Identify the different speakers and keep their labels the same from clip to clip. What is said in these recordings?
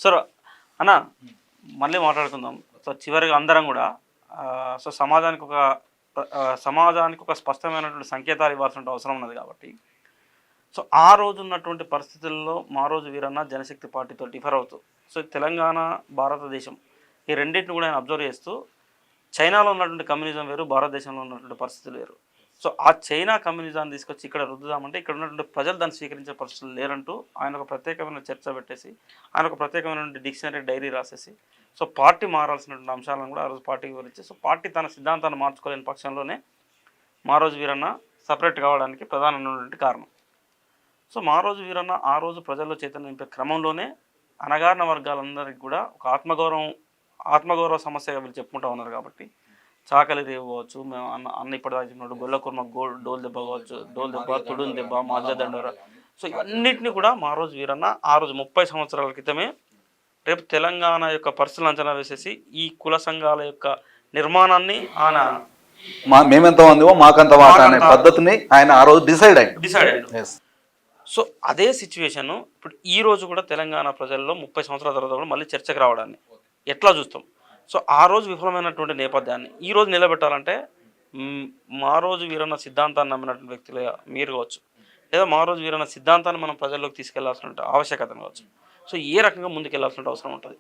Speaker 1: So అన్న మళ్ళీ మాట్లాడుకుందాం. సో చివరిగా అందరం కూడా సో సమాజానికి ఒక స్పష్టమైనటువంటి సంకేతాలు ఇవ్వాల్సిన అవసరం ఉన్నది కాబట్టి సో ఆ రోజు ఉన్నటువంటి పరిస్థితుల్లో మా రోజు వీరన్న జనశక్తి పార్టీతో డిఫర్ అవుతూ సో తెలంగాణ భారతదేశం ఈ రెండింటిని కూడా ఆయన అబ్జర్వ్ చేస్తూ చైనాలో ఉన్నటువంటి కమ్యూనిజం వేరు, భారతదేశంలో ఉన్నటువంటి పరిస్థితులు వేరు. సో ఆ చైనా కమ్యూనిజాన్ని తీసుకొచ్చి ఇక్కడ రుద్దుదామంటే ఇక్కడ ఉన్నటువంటి ప్రజలు దాన్ని స్వీకరించే పరిస్థితులు లేరంటూ ఆయన ఒక ప్రత్యేకమైన చర్చ పెట్టేసి ఆయన ఒక ప్రత్యేకమైనటువంటి డిక్షనరీ డైరీ రాసేసి సో పార్టీ మారాల్సినటువంటి అంశాలను కూడా ఆ రోజు పార్టీకి వివరించి సో పార్టీ తన సిద్ధాంతాన్ని మార్చుకోలేని పక్షంలోనే మా రోజు వీరన్న సపరేట్ కావడానికి ప్రధానమైనటువంటి కారణం. సో మా రోజు వీరన్న ఆ రోజు ప్రజల్లో చైతన్యం నింపే క్రమంలోనే అణగారిన వర్గాలందరికీ కూడా ఒక ఆత్మగౌరవ సమస్యగా వీళ్ళు చెప్పుకుంటూ ఉన్నారు. కాబట్టి చాకలి రేవు కావచ్చు, మేము అన్న ఇప్పటిదాకా చెప్పినట్టు గొల్ల కుర్మ డోల్ దెబ్బ కావచ్చు, డోల్ దెబ్బ, తుడుని దెబ్బ, మాజా దండోర, సో ఇవన్నింటినీ కూడా మా రోజు వీరన్న ఆ రోజు 30 సంవత్సరాల క్రితమే రేపు తెలంగాణ యొక్క పరిస్థితులు అంచనా వేసేసి ఈ కుల సంఘాల యొక్క నిర్మాణాన్ని ఆయన
Speaker 2: మేమెంత మందివో మాకంత వాటా అనే పద్ధతిని ఆయన ఆ రోజు డిసైడ్ అయ్యాడు.
Speaker 1: సో అదే సిచ్యువేషన్ ఇప్పుడు ఈ రోజు కూడా తెలంగాణ ప్రజల్లో 30 సంవత్సరాల తర్వాత కూడా మళ్ళీ చర్చకు రావడాన్ని ఎట్లా చూస్తాం. సో ఆ రోజు విఫలమైనటువంటి నేపథ్యాన్ని ఈ రోజు నిలబెట్టాలంటే మా రోజు వీరన్న సిద్ధాంతాన్ని నమ్మినటువంటి వ్యక్తులుగా మీరు కావచ్చు, లేదా మా రోజు వీరన్న సిద్ధాంతాన్ని మనం ప్రజల్లోకి తీసుకెళ్లాల్సిన ఆవశ్యకత కావచ్చు. సో ఏ రకంగా ముందుకెళ్లాల్సిన అవసరం ఉంటుంది?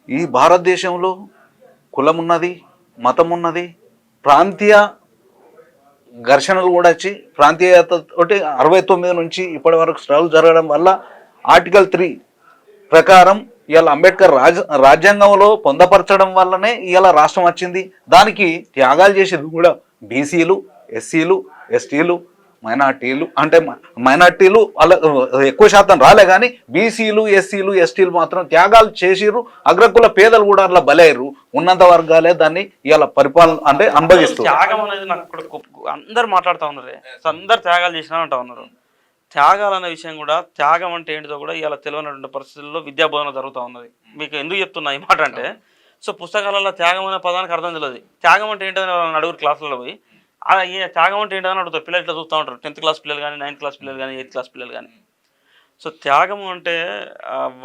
Speaker 2: ఈ భారతదేశంలో కులం ఉన్నది, మతం ఉన్నది, ప్రాంతీయ ఘర్షణలు కూడా వచ్చి ప్రాంతీయతతోటి 69 నుంచి ఇప్పటి వరకు స్ట్రగుల్ జరగడం వల్ల ఆర్టికల్ 3 ప్రకారం ఇవాళ అంబేద్కర్ రాజ్యాంగంలో పొందపరచడం వల్లనే ఇవాళ రాష్ట్రం వచ్చింది. దానికి త్యాగాలు చేసేది కూడా బీసీలు, ఎస్సీలు, ఎస్టీలు, మైనార్టీలు. అంటే మైనార్టీలు వాళ్ళ ఎక్కువ శాతం రాలే, కానీ బీసీలు, ఎస్సీలు, ఎస్టీలు మాత్రం త్యాగాలు చేసిర్రు. అగ్రకుల పేదలు కూడా అట్లా బలయ్యారు. ఉన్నంత వర్గాలే దాన్ని ఇవాళ పరిపాలన అంటే అనుభవిస్తారు.
Speaker 1: త్యాగం అనేది నాకు అందరు మాట్లాడుతూ ఉన్నారు, అందరు త్యాగాలు చేసినా అంటా ఉన్నారు. త్యాగాలు అనే విషయం కూడా, త్యాగం అంటే ఏంటిదో కూడా ఇలా తెలియనటువంటి పరిస్థితుల్లో విద్యాబోధన జరుగుతూ ఉన్నది. మీకు ఎందుకు చెప్తున్నా ఈ మాట అంటే, సో పుస్తకాలలో త్యాగం అనే పదానికి అర్థం తెలియదు. త్యాగం అంటే ఏంటని అడుగురు క్లాసులలో పోయి త్యాగం అంటే ఏంటని అడుగుతారు. పిల్లలు ఇట్లా చూస్తూ ఉంటారు, 10th క్లాస్ పిల్లలు కానీ, 9th క్లాస్ పిల్లలు కానీ, 8th క్లాస్ పిల్లలు కానీ. సో త్యాగం అంటే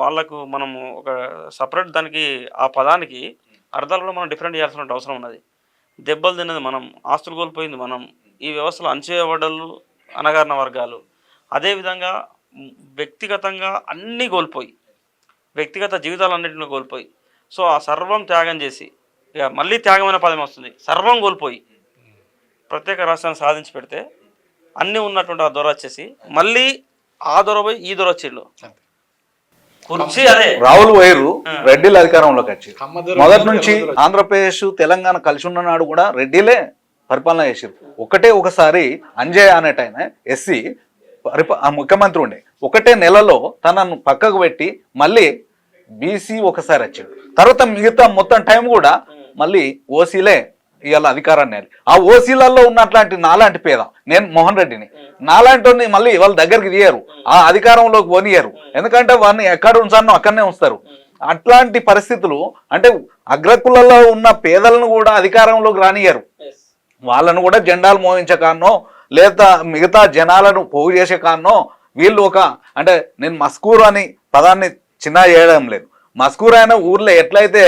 Speaker 1: వాళ్ళకు మనము ఒక సపరేట్ దానికి ఆ పదానికి అర్థాలు కూడా మనం డిఫరెంట్ చేయాల్సిన అవసరం ఉన్నది. దెబ్బలు తిన్నది మనం, ఆస్తులు కోల్పోయింది మనం, ఈ వ్యవస్థలో అంచేయబడ్డలు అణగారిన వర్గాలు, అదేవిధంగా వ్యక్తిగతంగా అన్నీ కోల్పోయి, వ్యక్తిగత జీవితాలన్నింటినీ కోల్పోయి, సో ఆ సర్వం త్యాగం చేసి ఇక మళ్ళీ త్యాగమైన పదం వస్తుంది, సర్వం కోల్పోయి ప్రత్యేక రాష్ట్రాన్ని సాధించి పెడితే అన్నీ ఉన్నటువంటి ఆ దొర వచ్చేసి మళ్ళీ ఆ దొర పోయి ఈ దొర వచ్చిండు కుర్చీ అదే
Speaker 2: రావులు వైరు రెడ్డిల అధికారంలోకి వచ్చి మొదటి నుంచి ఆంధ్రప్రదేశ్ తెలంగాణ కలిసి ఉన్న నాడు కూడా రెడ్డిలే పరిపాలన చేసారు. ఒకసారి అంజయ్య అనేటైన ఎస్సీ ముఖ్యమంత్రి ఉండే ఒకటే నెలలో తనను పక్కకు పెట్టి మళ్ళీ బీసీ ఒకసారి వచ్చాడు. తర్వాత మిగతా మొత్తం టైం కూడా మళ్ళీ ఓసీలే ఇవాళ అధికారాన్ని. ఆ ఓసీలలో ఉన్నట్లాంటి నాలాంటి పేద, నేను మోహన్ రెడ్డిని, నాలాంటి మళ్ళీ వాళ్ళ దగ్గరికి తీయరు, ఆ అధికారంలోకి పోనీయరు. ఎందుకంటే వారిని ఎక్కడ ఉంచానో అక్కడనే ఉంచుతారు. అట్లాంటి పరిస్థితులు అంటే అగ్రకులలో ఉన్న పేదలను కూడా అధికారంలోకి రానియరు. వాళ్ళను కూడా జెండాలు మోయించకానో లేదా మిగతా జనాలను పోగు చేసే కానో వీళ్ళు అంటే నేను మస్కూర్ అని పదాన్ని చిన్న చేయడం లేదు, మస్కూర్ అయిన ఊర్లో ఎట్లయితే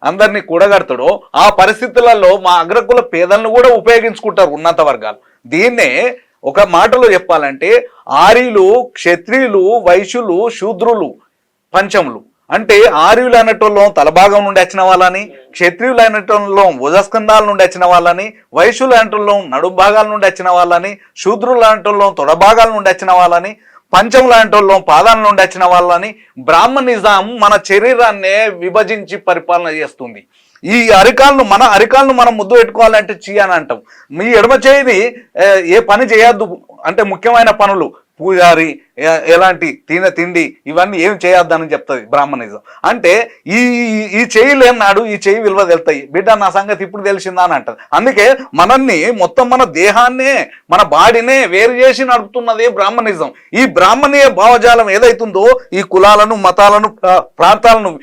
Speaker 2: అందరినీ కూడగడతాడో ఆ పరిస్థితులలో మా అగ్రకుల పేదలను కూడా ఉపయోగించుకుంటారు ఉన్నత వర్గాలు. దీన్నే ఒక మాటలో చెప్పాలంటే ఆర్యులు, క్షత్రియులు, వైశ్యులు, శూద్రులు, పంచములు. అంటే ఆర్యులు అనేటోళ్ళం తలభాగం నుండి వచ్చిన వాళ్ళని, క్షత్రియులు అనేటోళ్ళం భుజస్కంధాల నుండి వచ్చిన వాళ్ళని, వైశ్యులు అనేటోళ్ళం నడుం భాగాల నుండి వచ్చిన వాళ్ళని, శూద్రులు అనేటోళ్ళం తొడభాగాల నుండి వచ్చిన వాళ్ళని, పంచములు అనేటోళ్ళం పాదాల నుండి వచ్చిన వాళ్ళని. బ్రాహ్మణిజం మన శరీరాన్నే విభజించి పరిపాలన చేస్తుంది. ఈ మన అరికాలను మనం ముద్దు పెట్టుకోవాలంటే అని అంటాం. మీ ఎడమ చేయిని ఏ పని చేయొద్దు అంటే ముఖ్యమైన పనులు, పూజారి, ఎలాంటి తిండి ఇవన్నీ ఏం చేయొద్దని చెప్తుంది బ్రాహ్మణిజం. అంటే ఈ చెయ్యి లేనాడు ఈ చెయ్యి విలువ తెలుతాయి, బిడ్డ నా సంగతి ఇప్పుడు తెలిసిందా అని అంటది. అందుకే మనల్ని మొత్తం మన దేహాన్నే మన బాడీనే వేరు చేసి నడుపుతున్నదే బ్రాహ్మణిజం. ఈ బ్రాహ్మణీయ భావజాలం ఏదైతుందో ఈ కులాలను, మతాలను, ప్రాంతాలను,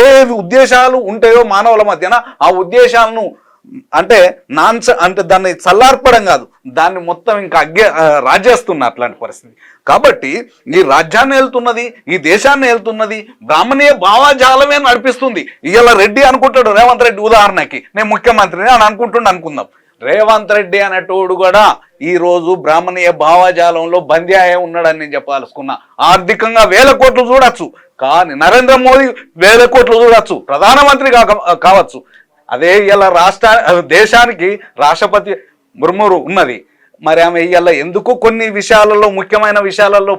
Speaker 2: ఏ ఉద్దేశాలు ఉంటాయో మానవుల మధ్యన ఆ ఉద్దేశాలను అంటే అంటే దాన్ని చల్లార్పడం కాదు, దాన్ని మొత్తం ఇంకా రాజేస్తున్న అట్లాంటి పరిస్థితి. కాబట్టి ఈ రాజ్యాన్ని వెళ్తున్నది, ఈ దేశాన్ని వెళ్తున్నది బ్రాహ్మణీయ భావజాలమే నడిపిస్తుంది. ఇవాళ రెడ్డి అనుకుంటాడు, రేవంత్ రెడ్డి ఉదాహరణకి నేను ముఖ్యమంత్రిని అని అనుకుందాం. రేవంత్ రెడ్డి అనేటోడు కూడా ఈ రోజు బ్రాహ్మణీయ భావజాలంలో బందీ అయ్యే ఉన్నాడని నేను చెప్పాల్సుకున్నా. ఆర్థికంగా 1000 కోట్లు చూడొచ్చు, కానీ నరేంద్ర మోదీ 1000 కోట్లు చూడొచ్చు, ప్రధానమంత్రి కావచ్చు. అదే ఇలా దేశానికి రాష్ట్రపతి ముర్మురు ఉన్నది. మరి ఆమె ఇవాళ ఎందుకు కొన్ని విషయాలలో, ముఖ్యమైన విషయాలలో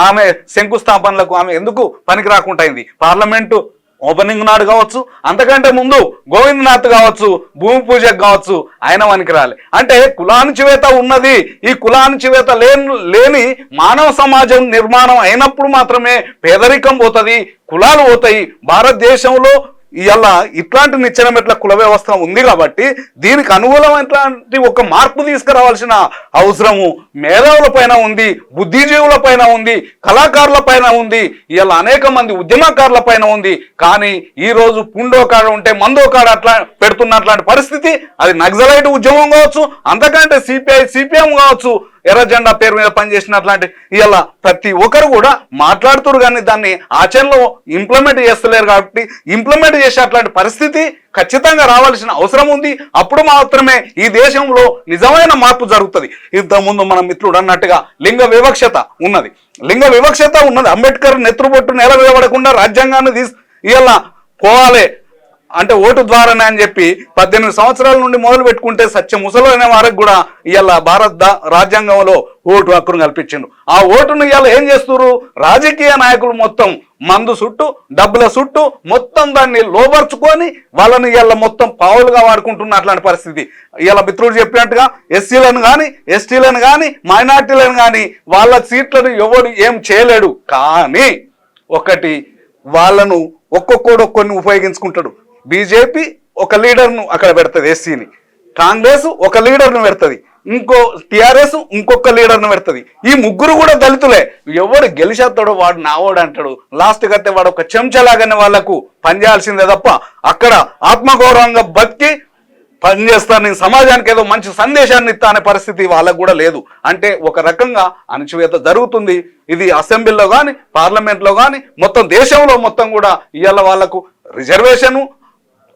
Speaker 2: ఆమె శంకుస్థాపనలకు ఆమె ఎందుకు పనికి రాకుండా అయింది? పార్లమెంటు ఓపెనింగ్ నాడు కావచ్చు, అంతకంటే ముందు గోవిందనాథ్ కావచ్చు, భూమి పూజకు కావచ్చు, ఆయన పనికిరాలి. అంటే కులానుచివేత ఉన్నది. ఈ కులానుచివేత లేని మానవ సమాజం నిర్మాణం అయినప్పుడు మాత్రమే పేదరికం పోతుంది, కులాలు పోతాయి. భారతదేశంలో ఇవాళ ఇట్లాంటి నిచ్చెనమెట్ల కుల వ్యవస్థ ఉంది కాబట్టి దీనికి అనుకూలమైనటువంటి ఒక మార్పు తీసుకురావాల్సిన అవసరము మేధావుల పైన ఉంది, బుద్ధిజీవుల పైన ఉంది, కళాకారుల పైన ఉంది, ఇవాళ అనేక మంది ఉద్యమకారుల పైన ఉంది. కానీ ఈ రోజు పుండో కాడ ఉంటే మందో కాడ అట్లా పెడుతున్నట్లాంటి పరిస్థితి, అది నక్సలైట్ ఉద్యమం కావచ్చు, అంతకంటే సిపిఎం కావచ్చు, ఎర్ర జెండా పేరు మీద పనిచేసినట్లాంటి ఇవాళ ప్రతి ఒక్కరు కూడా మాట్లాడుతున్నారు, కానీ దాన్ని ఆచరణలో ఇంప్లిమెంట్ చేస్తలేరు. కాబట్టి ఇంప్లిమెంట్ చేసే అట్లాంటి పరిస్థితి ఖచ్చితంగా రావాల్సిన అవసరం ఉంది. అప్పుడు మాత్రమే ఈ దేశంలో నిజమైన మార్పు జరుగుతుంది. ఇంతకుముందు మన మిత్రుడు అన్నట్టుగా లింగ వివక్షత ఉన్నది. అంబేద్కర్ నెత్తురుబొట్టు నిలబడకుండా రాజ్యాంగాన్ని ఇవాళ పోవాలి అంటే ఓటు ద్వారానే అని చెప్పి 18 సంవత్సరాల నుండి మొదలు పెట్టుకుంటే సత్య ముసలైన వారికి కూడా ఇవాళ భారత రాజ్యాంగంలో ఓటు హక్కును కల్పించిండు. ఆ ఓటును ఇవాళ ఏం చేస్తున్నారు? రాజకీయ నాయకులు మొత్తం మందు చుట్టూ, డబ్బుల చుట్టూ మొత్తం దాన్ని లోపరుచుకొని వాళ్ళని ఇవాళ మొత్తం పావులుగా వాడుకుంటున్న అట్లాంటి పరిస్థితి. ఇవాళ మిత్రుడు చెప్పినట్టుగా ఎస్సీలను కానీ, ఎస్టీలను కానీ, మైనార్టీలను కానీ వాళ్ళ సీట్లను ఎవడు ఏం చేయలేడు. కానీ ఒకటి, వాళ్ళను ఒక్కొక్కడు కొన్ని ఉపయోగించుకుంటాడు. బీజేపీ ఒక లీడర్ను అక్కడ పెడుతుంది, ఎస్సీని. కాంగ్రెస్ ఒక లీడర్ను పెడుతుంది, టిఆర్ఎస్ ఇంకొక లీడర్ను పెడుతుంది. ఈ ముగ్గురు కూడా దళితులే. ఎవడు గెలిచేస్తాడో వాడు నావాడు అంటాడు. లాస్ట్ కతే వాడు ఒక చెంచలాగానే వాళ్లకు పనిచేయాల్సిందే తప్ప అక్కడ ఆత్మగౌరవంగా బతికి పనిచేస్తాను, నేను సమాజానికి ఏదో మంచి సందేశాన్ని ఇస్తా అనే పరిస్థితి వాళ్ళకు కూడా లేదు. అంటే ఒక రకంగా అణచివేత జరుగుతుంది. ఇది అసెంబ్లీలో కానీ, పార్లమెంట్లో కానీ, మొత్తం దేశంలో మొత్తం కూడా ఇవాళ వాళ్లకు రిజర్వేషను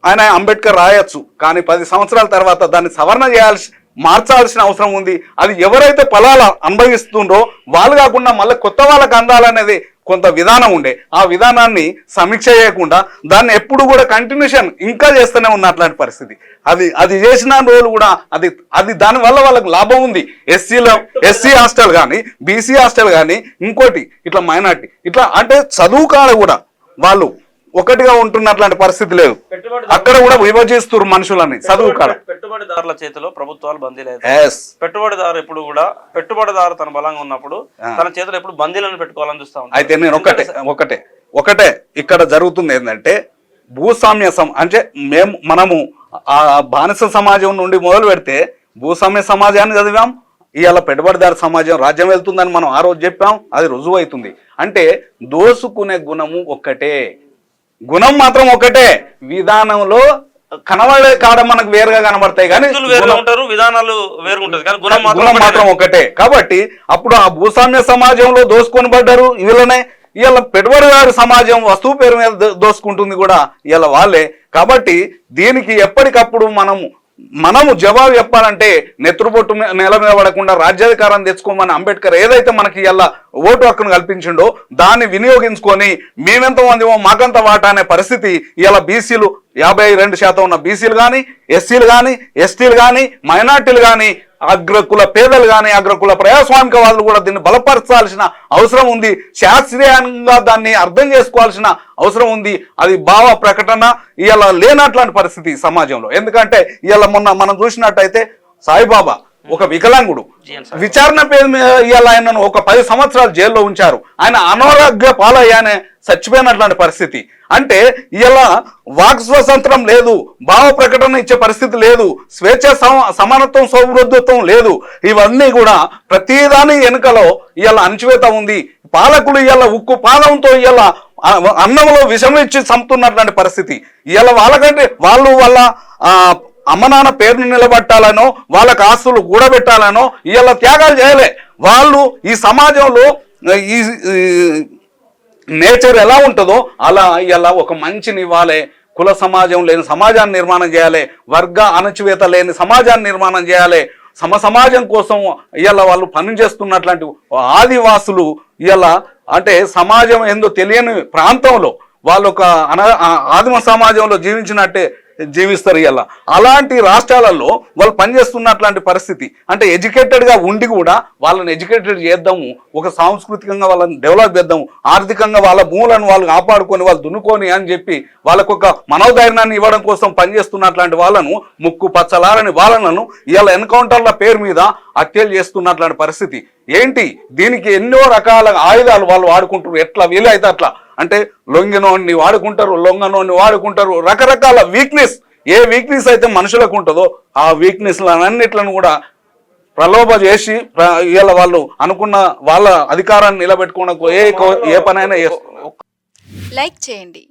Speaker 2: ఆయన అంబేద్కర్ రాయొచ్చు, కానీ 10 సంవత్సరాల తర్వాత దాన్ని సవరణ మార్చాల్సిన అవసరం ఉంది. అది ఎవరైతే ఫలాలు అనుభవిస్తుండ్రో వాళ్ళు కాకుండా మళ్ళీ కొత్త వాళ్ళకి అందాలనేది కొంత విధానం ఉండే. ఆ విధానాన్ని సమీక్ష చేయకుండా దాన్ని ఎప్పుడు కూడా కంటిన్యూషన్ ఇంకా చేస్తూనే ఉన్న అట్లాంటి పరిస్థితి. అది చేసిన రోజులు కూడా అది దానివల్ల వాళ్ళకి లాభం ఉంది. ఎస్సీ హాస్టల్ కానీ, బీసీ హాస్టల్ కానీ, ఇంకోటి ఇట్లా మైనార్టీ ఇట్లా అంటే చదువు కాడ కూడా వాళ్ళు ఒకటిగా ఉంటున్నట్లాంటి పరిస్థితి లేదు. అక్కడ కూడా విభజిస్తున్నారు మనుషులని చదువు కాడ.
Speaker 1: పెట్టుబడిదారుల చేతిలో ప్రభుత్వాలు బందీ లేదు. పెట్టుబడిదారు ఎప్పుడు కూడా పెట్టుబడిదారు తన బలంగా ఉన్నప్పుడు తన చేతిలో ఎప్పుడు బందీలను పెట్టుకోవాలని చూస్తా ఉంటాం.
Speaker 2: అయితే నేను ఒకటే ఇక్కడ జరుగుతుంది ఏంటంటే భూస్వామ్య అంటే మనము ఆ బానిస సమాజం నుండి మొదలు పెడితే భూస్వామ్య సమాజాన్ని చదివాం. ఇవాళ పెట్టుబడిదారు సమాజం రాజ్యం వెళ్తుందని మనం ఆ రోజు చెప్పాం, అది రుజువు అవుతుంది. అంటే దోసుకునే గుణము ఒక్కటే, గుణం మాత్రం ఒకటే. విధానంలో కనబడే కాడ మనకు వేరుగా కనబడతాయి కానీ
Speaker 1: విధానాలు వేరుగుంటది, కానీ గుణం
Speaker 2: మాత్రం ఒకటే. కాబట్టి అప్పుడు ఆ భూస్వామ్య సమాజంలో దోసుకొని పడ్డారు వీళ్ళనే. ఇవాళ పెట్టుబడిదారు సమాజం వస్తువు పేరు మీద దోసుకుంటుంది కూడా ఇవాళ వాళ్ళే. కాబట్టి దీనికి ఎప్పటికప్పుడు మనము జవాబు చెప్పాలంటే నెత్తురుబొట్టు నేల మీద పడకుండా రాజ్యాధికారం తెచ్చుకోమని అంబేద్కర్ ఏదైతే మనకి ఇలా ఓటు హక్కును కల్పించిండో దాన్ని వినియోగించుకొని మేమెంతమందిమో మాకంత వాటా అనే పరిస్థితి ఇలా బీసీలు 52% ఉన్న బీసీలు కానీ, ఎస్సీలు కానీ, ఎస్టీలు కానీ, మైనార్టీలు కానీ, అగ్రకుల పేదలు కానీ, అగ్రకుల ప్రజాస్వామికవాదులు కూడా దీన్ని బలపరచాల్సిన అవసరం ఉంది. శాస్త్రీయంగా దాన్ని అర్థం చేసుకోవాల్సిన అవసరం ఉంది. అది భావ ప్రకటన ఇలా లేనట్లాంటి పరిస్థితి సమాజంలో. ఎందుకంటే ఇలా మొన్న మనం చూసినట్టయితే సాయిబాబా ఒక వికలాంగుడు, విచారణ పేరు మీద ఇవాళ ఆయనను ఒక 10 సంవత్సరాలు జైల్లో ఉంచారు. ఆయన అనారోగ్య పాలయ్యానే చచ్చిపోయినట్లాంటి పరిస్థితి. అంటే ఇలా వాక్ స్వతంత్రం లేదు, భావ ప్రకటన ఇచ్చే పరిస్థితి లేదు, స్వేచ్ఛ సమానత్వం సౌహృదత్వం లేదు. ఇవన్నీ కూడా ప్రతిదాని వెనుకలో ఇలా అణచివేత ఉంది. పాలకులు ఇలా ఉక్కు పాదంతో ఇలా అన్నంలో విషం ఇచ్చి చంపుతున్నట్లాంటి పరిస్థితి. ఇలా వాళ్ళకంటే వాళ్ళ అమ్మ నాన్న పేరును నిలబెట్టాలనో వాళ్ళకి ఆస్తులు కూడబెట్టాలనో ఇవాళ త్యాగాలు చేయలే. వాళ్ళు ఈ సమాజంలో ఈ నేచర్ ఎలా ఉంటుందో అలా ఇలా ఒక మంచిని ఇవ్వాలి, కుల సమాజం లేని సమాజాన్ని నిర్మాణం చేయాలి, వర్గ అణచివేత లేని సమాజాన్ని నిర్మాణం చేయాలి, సమాజం కోసం ఇవాళ వాళ్ళు పనిచేస్తున్నట్లాంటి ఆదివాసులు ఇవాళ అంటే సమాజం ఏందో తెలియని ప్రాంతంలో వాళ్ళు ఒక ఆదిమ సమాజంలో జీవించినట్టే జీవిస్తారు. ఇవాళ అలాంటి రాష్ట్రాలలో వాళ్ళు పనిచేస్తున్నట్లాంటి పరిస్థితి అంటే ఎడ్యుకేటెడ్గా ఉండి కూడా వాళ్ళని ఎడ్యుకేటెడ్ చేద్దాము, ఒక సాంస్కృతికంగా వాళ్ళని డెవలప్ చేద్దాము, ఆర్థికంగా వాళ్ళ భూములను వాళ్ళు కాపాడుకొని వాళ్ళు దున్నుకొని అని చెప్పి వాళ్ళకు ఒక మనోధైర్యాన్ని ఇవ్వడం కోసం పనిచేస్తున్నట్లాంటి వాళ్ళను ముక్కు పచ్చలారని వాళ్ళను ఇవాళ ఎన్కౌంటర్ల పేరు మీద హత్యలు చేస్తున్నట్లాంటి పరిస్థితి ఏంటి? దీనికి ఎన్నో రకాల ఆయుధాలు వాళ్ళు వాడుకుంటారు, ఎట్లా వీలైతే అట్లా. అంటే లొంగినోడిని వాడుకుంటారు, లొంగనోడిని వాడుకుంటారు, రకరకాల వీక్నెస్, ఏ వీక్నెస్ అయితే మనుషులకు ఉంటుందో ఆ వీక్నెస్లన్నిట్లను కూడా ప్రలోభ చేసి ఇవాళ వాళ్ళు అనుకున్న వాళ్ళ అధికారాన్ని నిలబెట్టుకోవడానికి ఏ పనైనా చేస్తారు.
Speaker 3: లైక్ చేయండి,